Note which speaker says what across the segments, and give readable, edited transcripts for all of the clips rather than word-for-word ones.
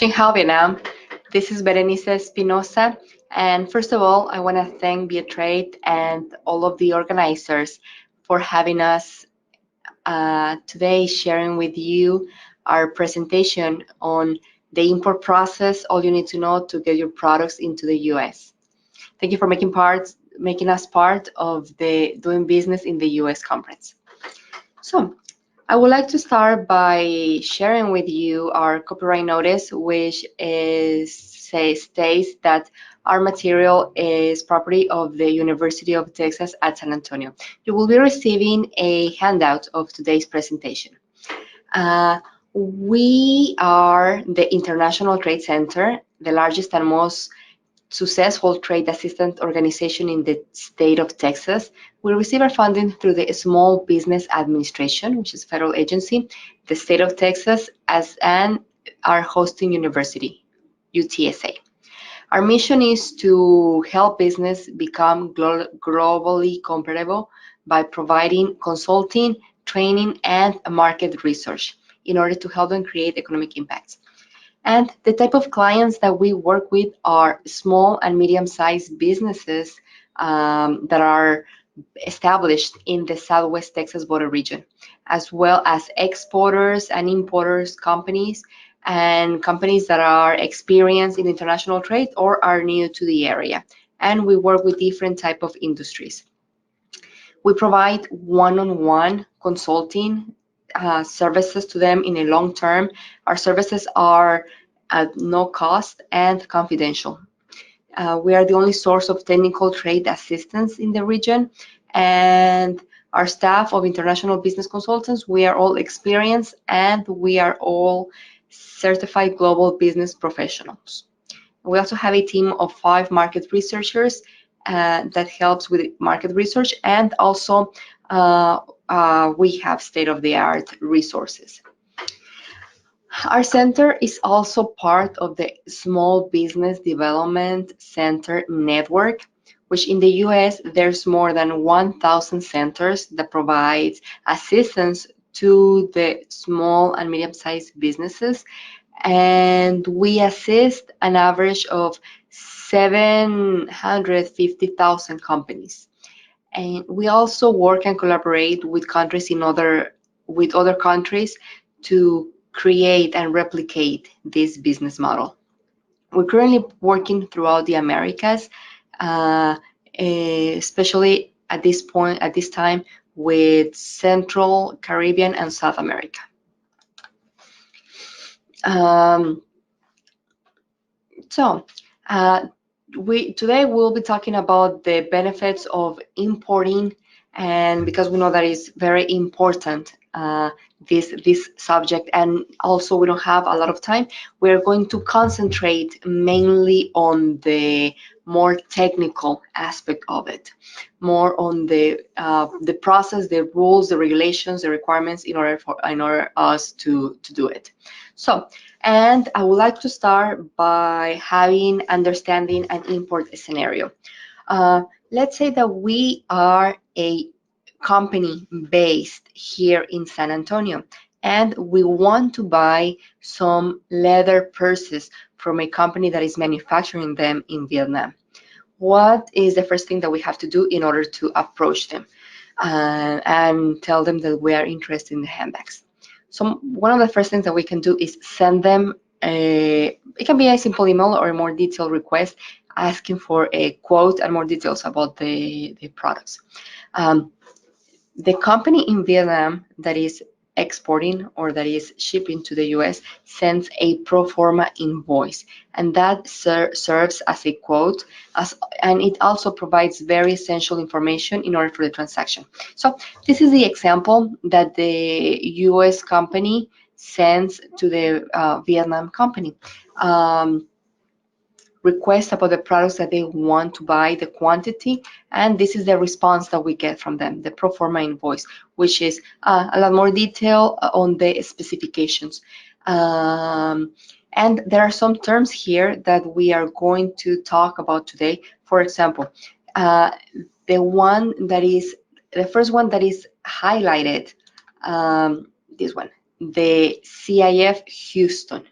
Speaker 1: Vietnam. This is Berenice Espinosa. And first of all, I want to thank Beatrice and all of the organizers for having us today, sharing with you our presentation on the import process, all you need to know to get your products into the US. Thank you for making us part of the Doing Business in the US conference. So, I would like to start by sharing with you our copyright notice, which states that our material is property of the University of Texas at San Antonio. You will be receiving a handout of today's presentation. We are the International Trade Center, the largest and most successful trade assistance organization in the state of Texas. We receive our funding through the Small Business Administration, which is a federal agency, the state of Texas, and our hosting university, UTSA. Our mission is to help business become globally compatible by providing consulting, training, and market research in order to help them create economic impacts. And the type of clients that we work with are small and medium-sized businesses that are established in the Southwest Texas border region, as well as exporters and importers companies and companies that are experienced in international trade or are new to the area. And we work with different type of industries. We provide one-on-one consulting services to them in a long term. Our services are at no cost and confidential. We are the only source of technical trade assistance in the region, and our staff of international business consultants, we are all experienced and we are all certified global business professionals. We also have a team of 5 market researchers that helps with market research, and also we have state-of-the-art resources. Our center is also part of the Small Business Development Center network, which in the US, there's more than 1,000 centers that provide assistance to the small and medium-sized businesses. And we assist an average of 750,000 companies. And we also work and collaborate with countries with other countries to create and replicate this business model. We're currently working throughout the Americas, especially at this time with Central, Caribbean, and South America. Today we'll be talking about the benefits of importing, and because we know that is very important, this subject, and also we don't have a lot of time, we're going to concentrate mainly on the more technical aspect of it, more on the process, the rules, the regulations, the requirements in order us to do it. So, and I would like to start by understanding an import scenario. Let's say that we are a company based here in San Antonio, and we want to buy some leather purses from a company that is manufacturing them in Vietnam. What is the first thing that we have to do in order to approach them and tell them that we are interested in the handbags? So one of the first things that we can do is send them it can be a simple email or a more detailed request asking for a quote and more details about the products. The company in Vietnam that is exporting or that is shipping to the US sends a pro forma invoice, and that serves as a quote, and it also provides very essential information in order for the transaction. So this is the example that the US company sends to the Vietnam company. Request about the products that they want to buy, the quantity, and this is the response that we get from them, the pro forma invoice, which is a lot more detail on the specifications. And there are some terms here that we are going to talk about today. For example, the first one that is highlighted, this one, the CIF Houston.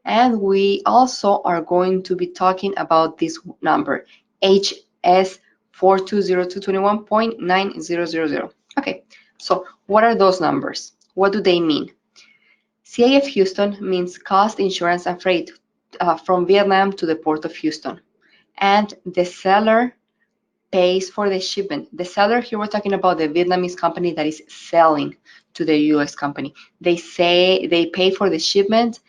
Speaker 1: And we also are going to be talking about this number, HS 420221.9000. Okay, so what are those numbers? What do they mean? CIF Houston means cost, insurance, and freight from Vietnam to the port of Houston. And the seller pays for the shipment. The seller, here we're talking about the Vietnamese company that is selling to the US company. They say they pay for the shipment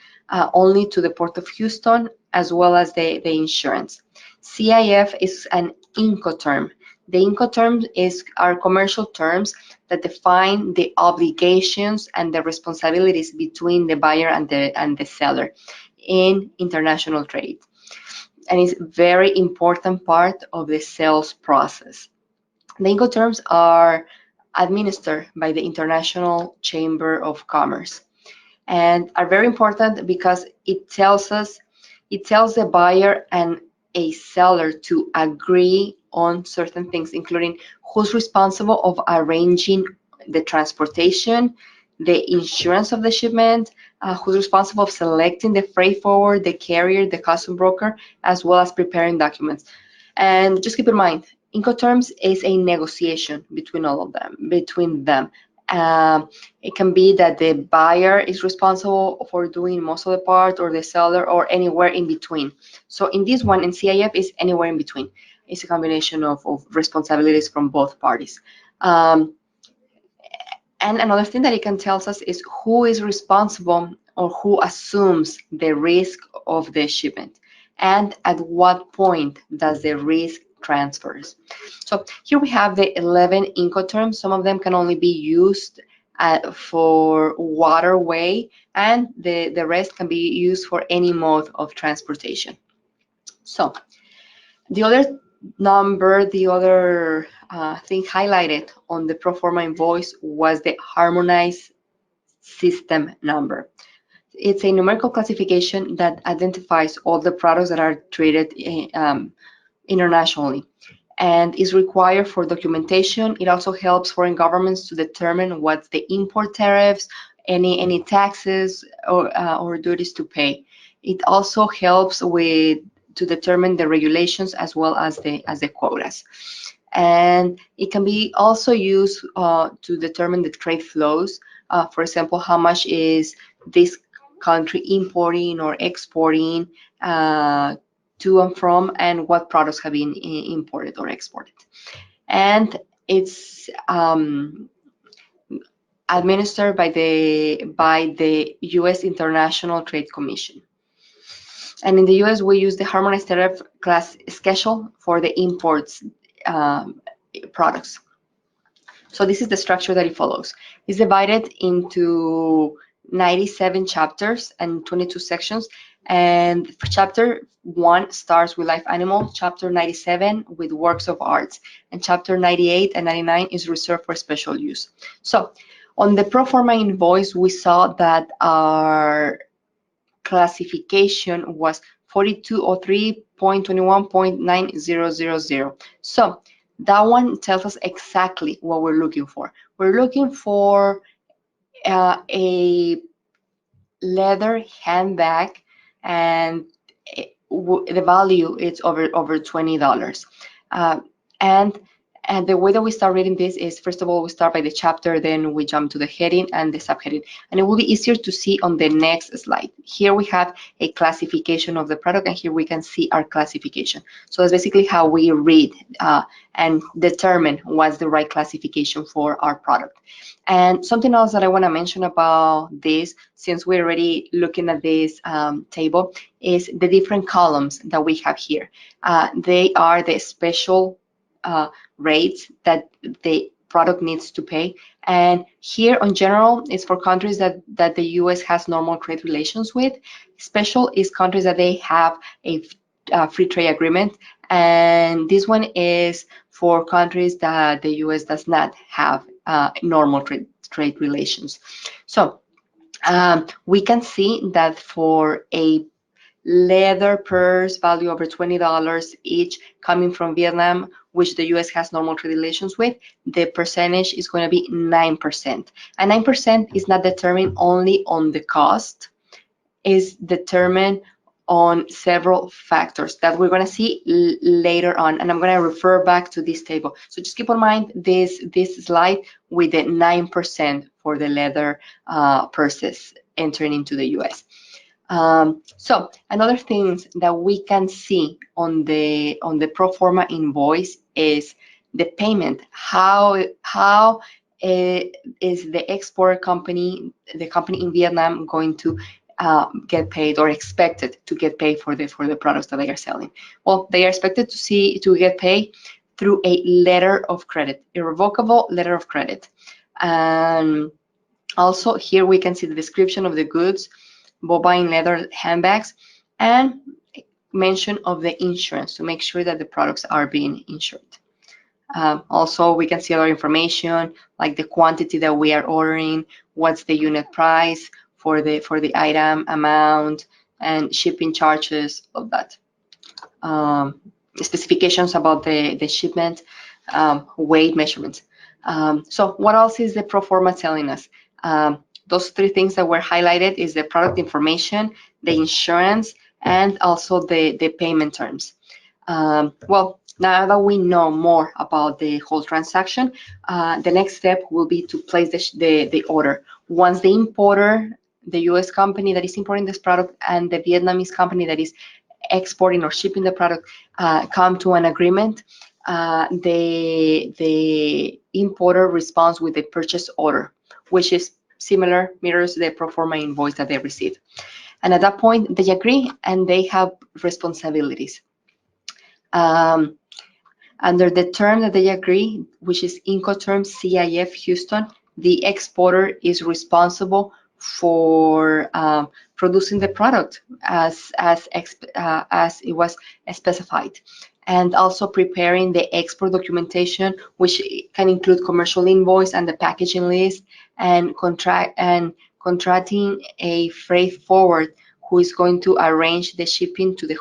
Speaker 1: only to the port of Houston, as well as the insurance. CIF is an Incoterm. The Incoterms are commercial terms that define the obligations and the responsibilities between the buyer and the seller in international trade. And it's a very important part of the sales process. The Incoterms are administered by the International Chamber of Commerce and are very important because it tells the buyer and a seller to agree on certain things, including who's responsible of arranging the transportation, the insurance of the shipment, who's responsible of selecting the freight forward, the carrier, the custom broker, as well as preparing documents. And just keep in mind, Incoterms is a negotiation between all of them, between them. It can be that the buyer is responsible for doing most of the part, or the seller, or anywhere in between. So in this one, in CIF, is anywhere in between. It's a combination of responsibilities from both parties. And another thing that it can tell us is who is responsible or who assumes the risk of the shipment, and at what point does the risk transfers. So here we have the 11 Incoterms. Some of them can only be used for waterway, and the rest can be used for any mode of transportation. So the other number, the other thing highlighted on the pro forma invoice was the harmonized system number. It's a numerical classification that identifies all the products that are traded internationally and is required for documentation. It also helps foreign governments to determine what's the import tariffs, any taxes or duties to pay. It also helps to determine the regulations as well as the quotas. And it can be also used to determine the trade flows. For example, how much is this country importing or exporting to and from, and what products have been imported or exported. And it's administered by the U.S. International Trade Commission. And in the U.S., we use the harmonized tariff class schedule for the imports products. So this is the structure that it follows. It's divided into 97 chapters and 22 sections. And chapter 1 starts with live animal, chapter 97 with works of arts, and chapter 98 and 99 is reserved for special use. So on the pro forma invoice, we saw that our classification was 4203.21.9000. So that one tells us exactly what we're looking for. We're looking for a leather handbag, and the value is over $20. And the way that we start reading this is, first of all, we start by the chapter, then we jump to the heading and the subheading. And it will be easier to see on the next slide. Here we have a classification of the product, and here we can see our classification. So that's basically how we read and determine what's the right classification for our product. And something else that I want to mention about this, since we're already looking at this table, is the different columns that we have here. They are the special rates that the product needs to pay. And here on general, it's for countries that the US has normal trade relations with. Special is countries that they have a free trade agreement. And this one is for countries that the US does not have normal trade relations. So we can see that for a leather purse value over $20 each coming from Vietnam, which the US has normal trade relations with, the percentage is going to be 9%. And 9% is not determined only on the cost. is determined on several factors that we're going to see later on, and I'm going to refer back to this table. So just keep in mind this slide with the 9% for the leather purses entering into the US. So another thing that we can see on the pro forma invoice is the payment. How is the export company, the company in Vietnam, going to get paid or expected to get paid for the products that they are selling? Well, they are expected to get paid through a letter of credit, irrevocable letter of credit. And also here we can see the description of the goods, bovine leather handbags, and mention of the insurance to make sure that the products are being insured. Also, we can see other information like the quantity that we are ordering, what's the unit price for the item, amount, and shipping charges of that. Specifications about the shipment, weight measurements. So what else is the pro forma telling us? Those three things that were highlighted is the product information, the insurance, and also the payment terms. Well, now that we know more about the whole transaction, the next step will be to place the order. Once the importer, the US company that is importing this product, and the Vietnamese company that is exporting or shipping the product come to an agreement, the importer responds with a purchase order, which is similar, mirrors the pro forma invoice that they receive. And at that point, they agree and they have responsibilities. Under the term that they agree, which is Incoterms CIF Houston, the exporter is responsible for producing the product as it was specified, and also preparing the export documentation, which can include commercial invoice and the packaging list, and contracting a freight forward who is going to arrange the shipping to the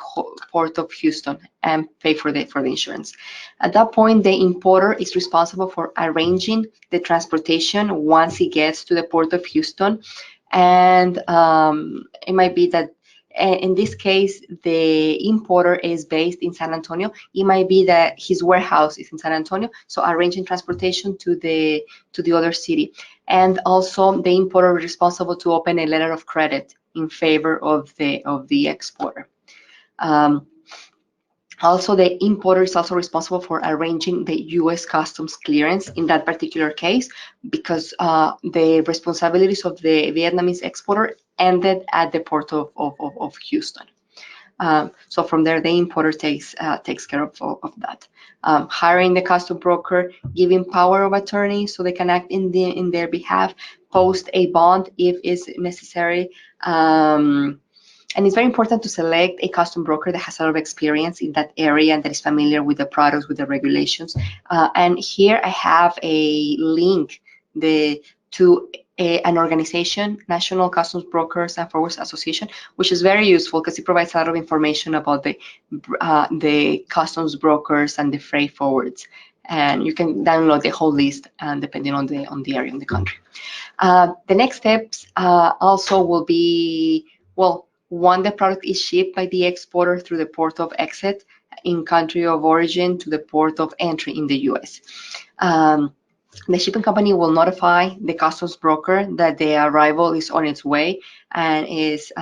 Speaker 1: port of Houston and pay for the insurance. At that point, the importer is responsible for arranging the transportation once it gets to the port of Houston. And it might be that in this case, the importer is based in San Antonio. It might be that his warehouse is in San Antonio, so arranging transportation to the other city. And also, the importer is responsible to open a letter of credit in favor of the exporter. Also, the importer is also responsible for arranging the U.S. customs clearance in that particular case, because the responsibilities of the Vietnamese exporter ended at the port of Houston. So from there, the importer takes care of that. Hiring the custom broker, giving power of attorney so they can act in their behalf, post a bond if it's necessary. And it's very important to select a custom broker that has a lot of experience in that area and that is familiar with the products, with the regulations. And here I have a link to an organization, National Customs Brokers and Forwarders Association, which is very useful because it provides a lot of information about the customs brokers and the freight forwards. And you can download the whole list, depending on the area in the country. The next steps also will be, well, when the product is shipped by the exporter through the port of exit in country of origin to the port of entry in the US. The shipping company will notify the customs broker that the arrival is on its way and is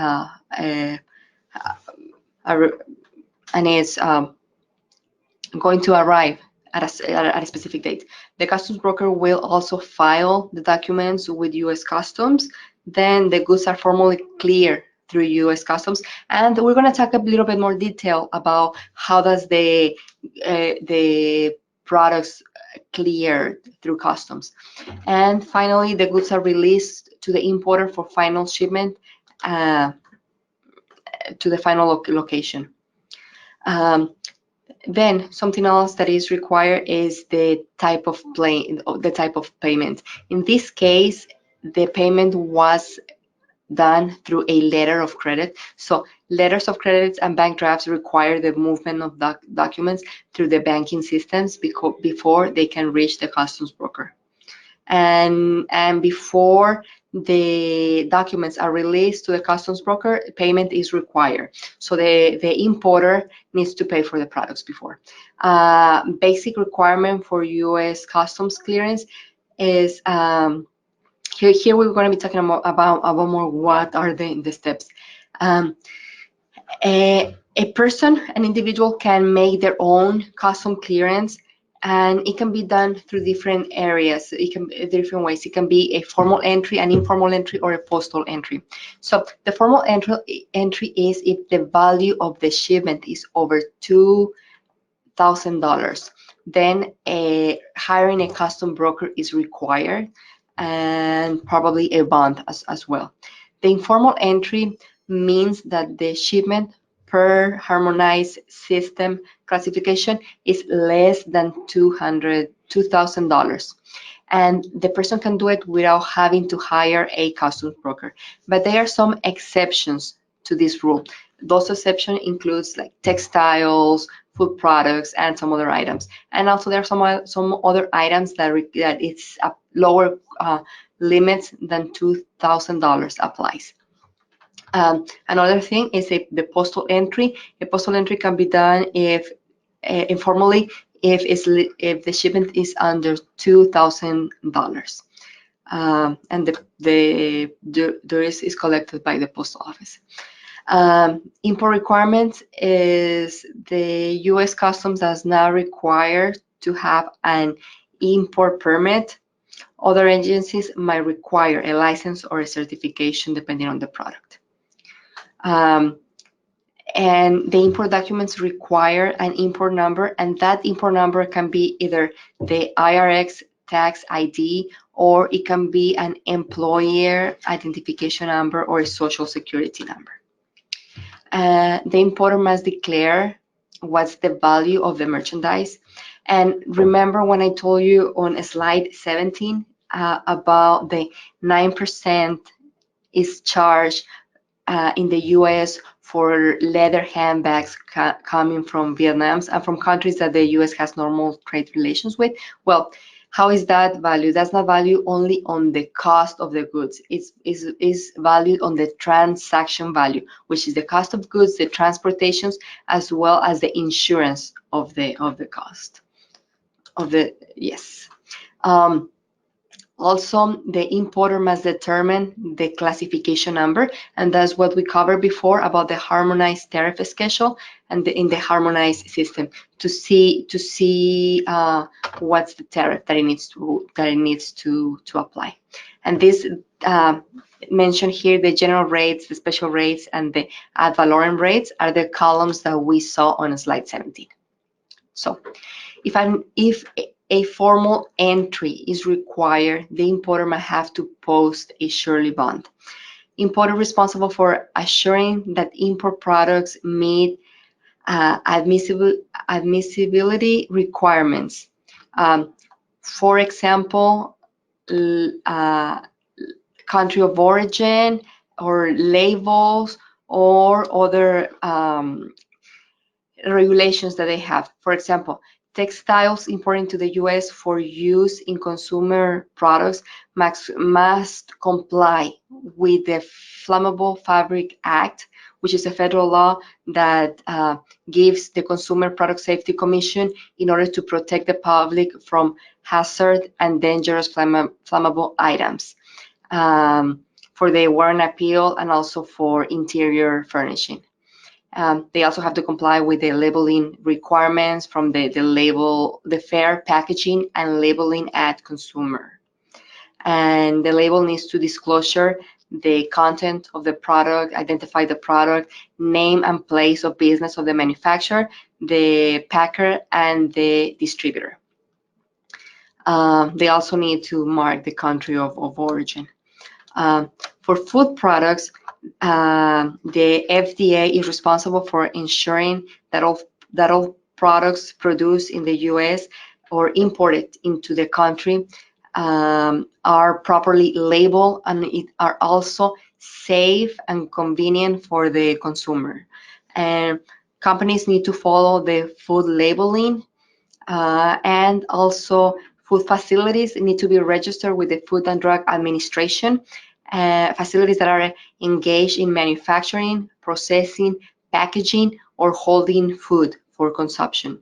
Speaker 1: going to arrive at a specific date. The customs broker will also file the documents with US Customs. Then the goods are formally cleared through US Customs, and we're going to talk a little bit more detail about how does the products clear through customs. And finally, the goods are released to the importer for final shipment to the final location. Then something else that is required is the type of payment. In this case, the payment was done through a letter of credit. So letters of credit and bank drafts require the movement of documents through the banking systems before they can reach the customs broker. and before the documents are released to the customs broker, payment is required. So the importer needs to pay for the products before. Basic requirement for U.S. customs clearance is here we're going to be talking about more what are the steps. A person, an individual, can make their own custom clearance, and it can be done through different areas. It can be different ways. It can be a formal entry, an informal entry, or a postal entry. So the formal entry is if the value of the shipment is over $2,000. Then hiring a custom broker is required, and probably a bond as well. The informal entry means that the shipment per harmonized system classification is less than $2,000. And the person can do it without having to hire a customs broker. But there are some exceptions to this rule. Those exceptions includes like textiles, food products, and some other items. And also there are some other items that it's a lower limits than $2,000 applies. Another thing is the postal entry. A postal entry can be done if informally if the shipment is under $2,000, and the is collected by the postal office. Import requirements is the U.S. Customs does not require to have an import permit. Other agencies might require a license or a certification depending on the product. And the import documents require an import number, and that import number can be either the IRS tax ID, or it can be an employer identification number or a social security number. The importer must declare what's the value of the merchandise. And remember when I told you on slide 17 about the 9% is charged in the US for leather handbags coming from Vietnam and from countries that the US has normal trade relations with? Well, how is that valued? That's not valued only on the cost of the goods. It's valued on the transaction value, which is the cost of goods, the transportations, as well as the insurance of the cost of the, yes. Also, the importer must determine the classification number, and that's what we covered before about the harmonized tariff schedule and in the harmonized system to see what's the tariff that it needs to apply. And this mentioned here, the general rates, the special rates, and the ad valorem rates are the columns that we saw on slide 17. So, if a formal entry is required, the importer might have to post a surety bond. Importer responsible for assuring that import products meet admissibility requirements. For example, country of origin or labels or other regulations that they have. For example, textiles imported to the U.S. for use in consumer products must comply with the Flammable Fabric Act, which is a federal law that gives the Consumer Product Safety Commission in order to protect the public from hazard and dangerous flammable items for the warrant appeal and also for interior furnishing. They also have to comply with the labeling requirements from the fair packaging and labeling at consumer. And the label needs to disclosure the content of the product, identify the product, name and place of business of the manufacturer, the packer, and the distributor. They also need to mark the country of origin. For food products, the FDA is responsible for ensuring that all products produced in the U.S. or imported into the country are properly labeled and are also safe and convenient for the consumer. And companies need to follow the food labeling and also Food facilities need to be registered with the Food and Drug Administration. Facilities that are engaged in manufacturing, processing, packaging, or holding food for consumption.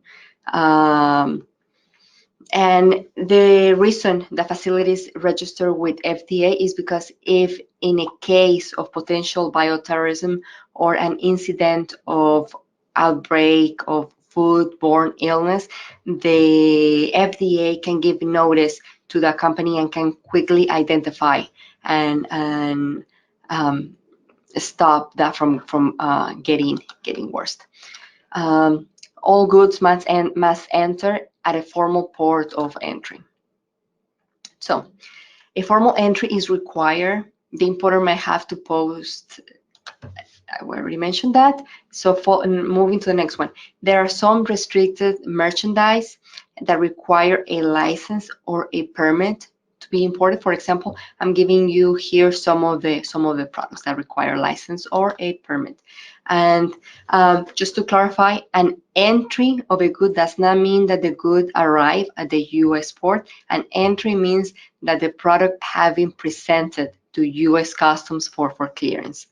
Speaker 1: And the reason the facilities register with FDA is because if in a case of potential bioterrorism or an incident of outbreak of foodborne illness, the FDA can give notice to the company and can quickly identify and stop that from getting worse. All goods must enter at a formal port of entry. So, a formal entry is required. The importer may have to post. I already mentioned that. So, moving to the next one, there are some restricted merchandise that require a license or a permit to be imported. For example, I'm giving you here some of the products that require a license or a permit. And just to clarify, an entry of a good does not mean that the good arrived at the U.S. port. An entry means that the product has been presented to U.S. Customs for clearance.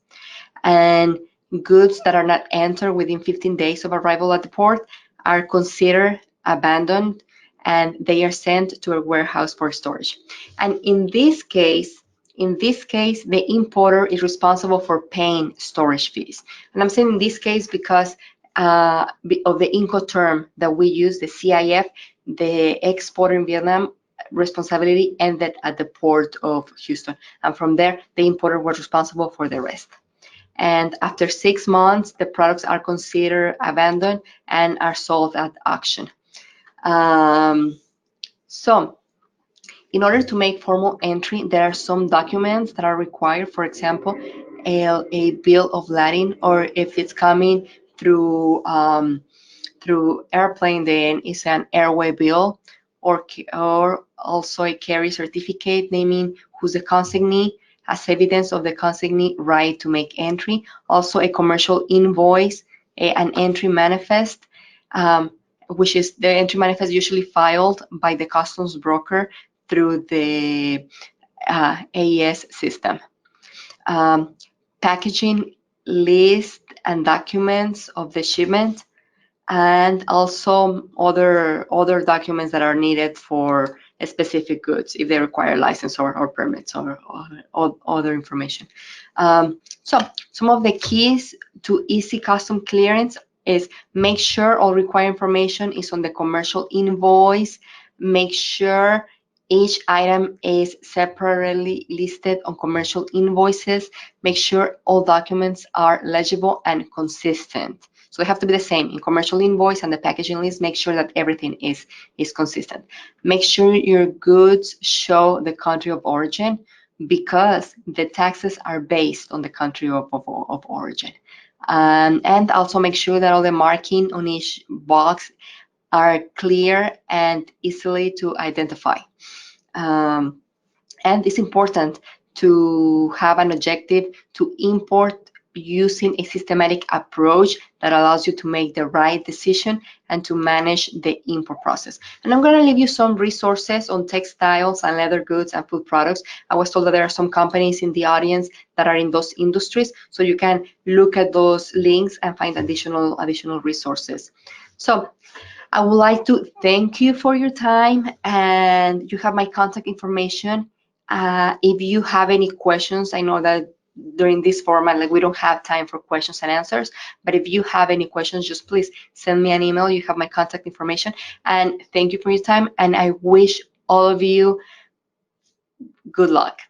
Speaker 1: And goods that are not entered within 15 days of arrival at the port are considered abandoned, and they are sent to a warehouse for storage. And in this case, the importer is responsible for paying storage fees. And I'm saying in this case because of the Incoterm that we use, the CIF, the exporter in Vietnam responsibility ended at the port of Houston. And from there, the importer was responsible for the rest. And after 6 months, the products are considered abandoned and are sold at auction. So, in order to make formal entry, there are some documents that are required. For example, a bill of lading, or if it's coming through airplane, then it's an airway bill, or also a carry certificate naming who's the consignee, as evidence of the consignee right to make entry. Also a commercial invoice, an entry manifest, which is the entry manifest usually filed by the customs broker through the AES system. Packaging list and documents of the shipment, and also other documents that are needed for specific goods if they require license or permits or other information. So some of the keys to easy custom clearance is make sure all required information is on the commercial invoice. Make sure each item is separately listed on commercial invoices. Make sure all documents are legible and consistent. So they have to be the same in commercial invoice and the packaging list. Make sure that everything is consistent. Make sure your goods show the country of origin, because the taxes are based on the country of origin. And also make sure that all the marking on each box are clear and easily to identify. And it's important to have an objective to import using a systematic approach that allows you to make the right decision and to manage the import process. And I'm going to leave you some resources on textiles and leather goods and food products. I was told that there are some companies in the audience that are in those industries, so you can look at those links and find additional resources. So I would like to thank you for your time, and you have my contact information. If you have any questions, I know that during this format, we don't have time for questions and answers, but if you have any questions, just please send me an email. You have my contact information, and thank you for your time, and I wish all of you good luck.